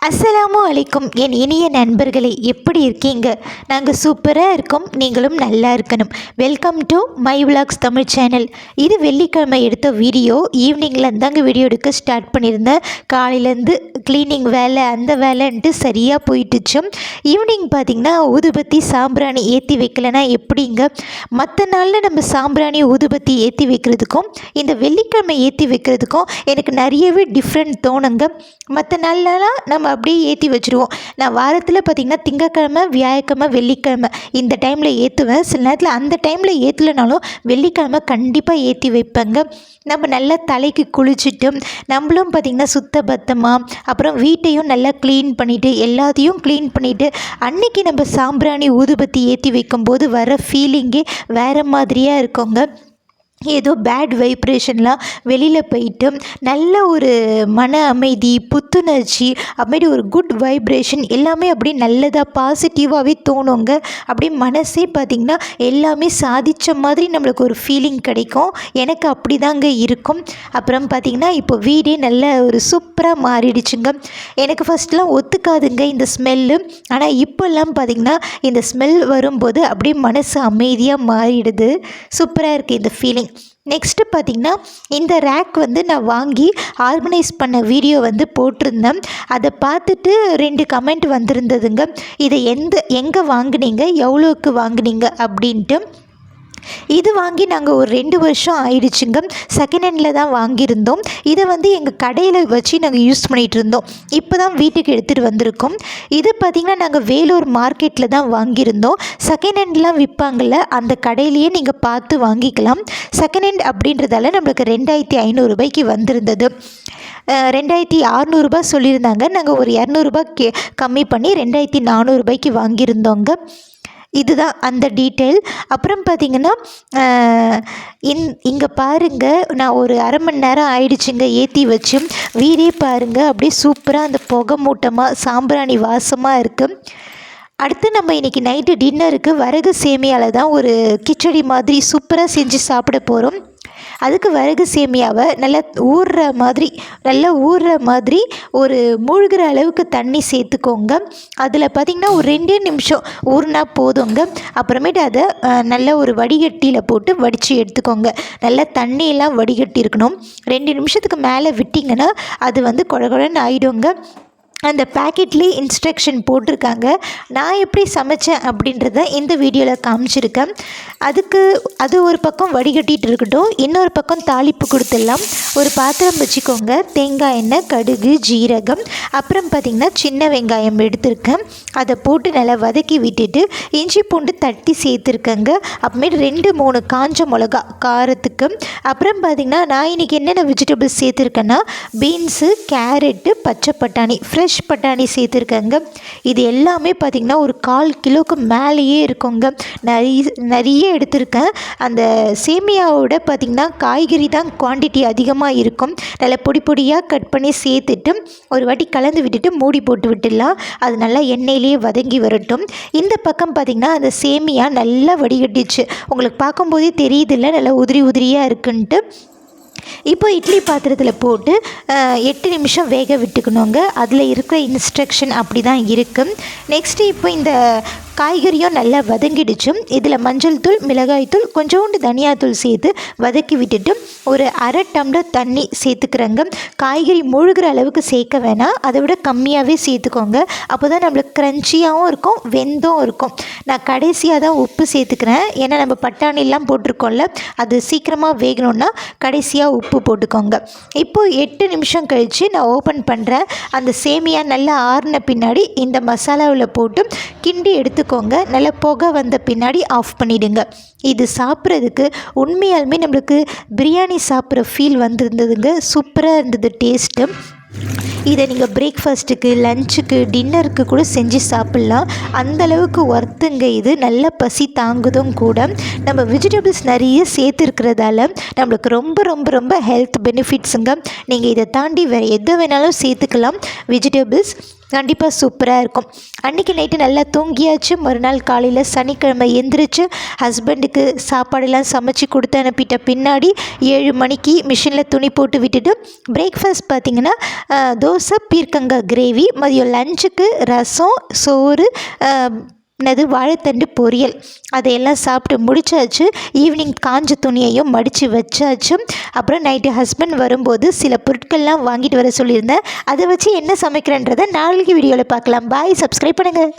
அஸ்ஸலாமு அலைக்கும் என் இனிய நண்பர்களே, எப்படி இருக்கீங்க? நாங்கள் சூப்பராக இருக்கோம். நீங்களும் நல்லா இருக்கணும். Welcome to my vlogs Tamil channel. இது வெள்ளிக்கிழமை எடுத்த வீடியோ. ஈவினிங்கில் இருந்தாங்க வீடியோ எடுக்க ஸ்டார்ட் பண்ணியிருந்தேன். காலையிலேருந்து க்ளீனிங் வேலை அந்த வேலைன்ட்டு சரியாக போயிட்டுச்சு. ஈவினிங் பார்த்திங்கன்னா ஊதுபத்தி சாம்பிராணி ஏற்றி வைக்கலைன்னா எப்படிங்க? மற்ற நாளில் நம்ம சாம்பிராணி ஊதுபத்தி ஏற்றி வைக்கிறதுக்கும் இந்த வெள்ளிக்கிழமை ஏற்றி வைக்கிறதுக்கும் எனக்கு நிறையவே டிஃப்ரெண்ட் தோணுங்க. மற்ற நாள்லலாம் நம்ம அப்படியே ஏற்றி வச்சுருவோம். நான் வாரத்தில் பார்த்திங்கன்னா திங்கக்கிழமை, வியாழக்கிழமை, வெள்ளிக்கிழமை இந்த டைமில் ஏற்றுவேன். சில நேரத்தில் அந்த டைமில் ஏற்றலைனாலும் வெள்ளிக்கிழமை கண்டிப்பாக ஏற்றி வைப்பேங்க. நம்ம நல்லா தலைக்கு குளிச்சுட்டு நம்மளும் பார்த்திங்கன்னா சுத்தபத்தமாக அப்புறம் வீட்டையும் நல்லா க்ளீன் பண்ணிவிட்டு எல்லாத்தையும் க்ளீன் பண்ணிவிட்டு அன்றைக்கி நம்ம சாம்பிராணி ஊதுபத்தி ஏற்றி வைக்கும்போது வர ஃபீலிங்கே வேறு மாதிரியாக இருக்குங்க. ஏதோ பேட் வைப்ரேஷன்லாம் வெளியில் போயிட்டு நல்ல ஒரு மன அமைதி, புத்துணர்ச்சி, அப்படி ஒரு குட் வைப்ரேஷன் எல்லாமே அப்படி நல்லதாக பாசிட்டிவாகவே தோணுங்க. அப்படியே மனசே பார்த்திங்கன்னா எல்லாமே சாதித்த மாதிரி நம்மளுக்கு ஒரு ஃபீலிங் கிடைக்கும். எனக்கு அப்படி தாங்க இருக்கும். அப்புறம் பார்த்திங்கன்னா இப்போ வீடே நல்ல ஒரு சூப்பராக மாறிடுச்சுங்க. எனக்கு ஃபஸ்ட்லாம் ஒத்துக்காதுங்க இந்த ஸ்மெல்லு. ஆனால் இப்போல்லாம் பார்த்திங்கன்னா இந்த ஸ்மெல் வரும்போது அப்படியே மனசு அமைதியாக மாறிடுது. சூப்பராக இருக்குது இந்த ஃபீலிங். நெக்ஸ்ட்டு பார்த்திங்கன்னா இந்த ரேக் நான் வாங்கி ஆர்கனைஸ் பண்ண வீடியோ போட்டிருந்தேன். அதை பார்த்துட்டு 2 கமெண்ட் வந்திருந்ததுங்க. இதை எங்கே வாங்குனீங்க, எவ்வளோக்கு வாங்குனீங்க அப்படின்ட்டு. இது வாங்கி நாங்கள் ஒரு 2 வருஷம் ஆயிடுச்சுங்க. செகண்ட் ஹேண்டில் தான் வாங்கியிருந்தோம். இதை எங்கள் கடையில் வச்சு நாங்கள் யூஸ் பண்ணிகிட்டு இருந்தோம். இப்போ தான் வீட்டுக்கு எடுத்துகிட்டு வந்திருக்கோம். இது பார்த்திங்கன்னா நாங்கள் வேலூர் மார்க்கெட்டில் தான் வாங்கியிருந்தோம். செகண்ட் ஹேண்ட்லாம் விற்பாங்கள்ல, அந்த கடையிலையே நீங்கள் பார்த்து வாங்கிக்கலாம். செகண்ட் ஹேண்ட் அப்படின்றதால நம்மளுக்கு 2500 ரூபாய்க்கு வந்திருந்தது. 2600 ரூபாய் சொல்லியிருந்தாங்க. நாங்கள் ஒரு 200 ரூபாய் கம்மி பண்ணி 2400 ரூபாய்க்கு வாங்கியிருந்தோங்க. இதுதான் அந்த டீட்டெயில். அப்புறம் பார்த்திங்கன்னா இங்கே பாருங்கள், நான் ஒரு அரை மணி நேரம் ஆயிடுச்சுங்க ஏற்றி வச்சு. வீடே பாருங்கள் அப்படியே சூப்பராக அந்த புகை மூட்டமாக சாம்பிராணி வாசமாக இருக்குது. அடுத்து நம்ம இன்றைக்கி நைட்டு டின்னருக்கு வரகு சேமியாவில் தான் ஒரு கிச்சடி மாதிரி சூப்பராக செஞ்சு சாப்பிட போகிறோம். அதுக்கு வரகு சேமியாவை நல்லா ஊறுற மாதிரி ஒரு மூழ்கிற அளவுக்கு தண்ணி சேர்த்துக்கோங்க. அதில் பார்த்திங்கன்னா ஒரு 2 நிமிஷம் ஊறினா போதுங்க. அப்புறமேட்டு அதை நல்ல ஒரு வடிகட்டியில் போட்டு வடித்து எடுத்துக்கோங்க. நல்லா தண்ணியெல்லாம் வடிகட்டி இருக்கணும். 2 நிமிஷத்துக்கு மேலே விட்டிங்கன்னா அது குழகுழன்னு ஆகிடுங்க. அந்த பேக்கெட்லேயே இன்ஸ்ட்ரக்ஷன் போட்டிருக்காங்க. நான் எப்படி சமைச்சேன் அப்படின்றத இந்த வீடியோவில் காமிச்சிருக்கேன். அது ஒரு பக்கம் வடிகட்டிகிட்டு இருக்கட்டும். இன்னொரு பக்கம் தாளிப்பு கொடுத்துடலாம். ஒரு பாத்திரம் வச்சுக்கோங்க. தேங்காய் எண்ணெய், கடுகு, ஜீரகம், அப்புறம் பார்த்திங்கன்னா சின்ன வெங்காயம் எடுத்திருக்கேன். அதை போட்டு நல்லா வதக்கி விட்டுட்டு இஞ்சி பூண்டு தட்டி சேர்த்துருக்கேங்க. அப்புறமேட்டு 2-3 காஞ்ச மிளகா காரத்துக்கு. அப்புறம் பார்த்திங்கன்னா நான் இன்றைக்கி என்னென்ன வெஜிடபிள்ஸ் சேர்த்துருக்கேன்னா பீன்ஸு, கேரட்டு, பச்சை பட்டாணி, ஃப்ரெஷ் பட்டாணி சேர்த்துருக்கேங்க. இது எல்லாமே பார்த்திங்கன்னா ஒரு 1/4 கிலோவுக்கு மேலேயே இருக்குங்க. நிறைய எடுத்திருக்கேன். அந்த சேமியாவோட பார்த்திங்கன்னா காய்கறி தான் குவான்டிட்டி அதிகமாக இருக்கும். நல்லா பொடி பொடியாக கட் பண்ணி சேர்த்துட்டு ஒரு வாட்டி கலந்து விட்டுட்டு மூடி போட்டு விட்டுடலாம். அது நல்லா எண்ணெயிலேயே வதங்கி வரட்டும். இந்த பக்கம் பார்த்திங்கன்னா அந்த சேமியா நல்லா வடிகட்டிச்சு. உங்களுக்கு பார்க்கும்போதே தெரியுதில்ல, நல்லா உதிரி உதிரியாக இருக்குன்ட்டு. இப்போ இட்லி பாத்திரத்தில் போட்டு 8 நிமிஷம் வேக விட்டுக்கணுங்க. அதில் இருக்கிற இன்ஸ்ட்ரக்ஷன் அப்படி தான் இருக்குது. நெக்ஸ்ட்டு இப்போ இந்த காய்கறியும் நல்லா வதங்கிடுச்சு. இதில் மஞ்சள் தூள், மிளகாய் தூள், கொஞ்சோண்டு தனியாத்தூள் சேர்த்து வதக்கி விட்டுட்டு ஒரு அரை டம்ளர் தண்ணி சேர்த்துக்கிறேங்க. காய்கறி முழுகிற அளவுக்கு சேர்க்க வேணாம், அதை விட கம்மியாகவே சேர்த்துக்கோங்க. அப்போ தான் நம்மளுக்கு க்ரன்ச்சியாகவும் இருக்கும், வெந்தும் இருக்கும். நான் கடைசியாக தான் உப்பு சேர்த்துக்கிறேன். ஏன்னா நம்ம பட்டாணிலாம் போட்டிருக்கோம்ல, அது சீக்கிரமாக வேகணுன்னா கடைசியாக உப்பு போட்டுக்கோங்க. இப்போது 8 நிமிஷம் கழித்து நான் ஓப்பன் பண்ணுறேன். அந்த சேமியா நல்லா ஆறின பின்னாடி இந்த மசாலாவில் போட்டு கிண்டி எடுத்துக்கோங்க. நல்லா புகை வந்த பின்னாடி ஆஃப் பண்ணிவிடுங்க. இது சாப்பிட்றதுக்கு உண்மையாலுமே நம்மளுக்கு பிரியாணி சாப்பிட்ற ஃபீல் வந்திருந்ததுங்க. சூப்பராக இருந்தது டேஸ்ட்டு. இதை நீங்கள் பிரேக்ஃபாஸ்ட்டுக்கு, லஞ்சுக்கு, டின்னருக்கு கூட செஞ்சு சாப்பிட்லாம். அந்தளவுக்கு ஒர்த்துங்க. இது நல்ல பசி தாங்குதும் கூட. நம்ம வெஜிடபிள்ஸ் நிறைய சேர்த்துருக்கிறதால நம்மளுக்கு ரொம்ப ரொம்ப ரொம்ப ஹெல்த் பெனிஃபிட்ஸுங்க. நீங்கள் இதை தாண்டி வேறு எது வேணாலும் சேர்த்துக்கலாம் வெஜிடபிள்ஸ். கண்டிப்பாக சூப்பராக இருக்கும். அன்றைக்கி நைட்டு நல்லா தூங்கியாச்சு. மறுநாள் காலையில் சனிக்கிழமை எந்திரிச்சு ஹஸ்பண்டுக்கு சாப்பாடெல்லாம் சமைச்சு கொடுத்து அனுப்பிட்ட பின்னாடி 7 மணிக்கு மிஷினில் துணி போட்டு விட்டுட்டு பிரேக்ஃபாஸ்ட் பார்த்திங்கன்னா தோசை பீர்க்கங்காய் கிரேவி, மதியம் லஞ்சுக்கு ரசம், சோறு, வாழைத்தண்டு பொரியல், அதையெல்லாம் சாப்பிட்டு முடிச்சாச்சு. ஈவினிங் காஞ்ச துணியையும் மடித்து வச்சாச்சு. அப்புறம் நைட்டு ஹஸ்பண்ட் வரும்போது சில பொருட்கள்லாம் வாங்கிட்டு வர சொல்லியிருந்தேன். அதை வச்சு என்ன சமைக்கிறேன்றதை நாளைக்கு வீடியோவில் பார்க்கலாம். பாய். சப்ஸ்கிரைப் பண்ணுங்கள்.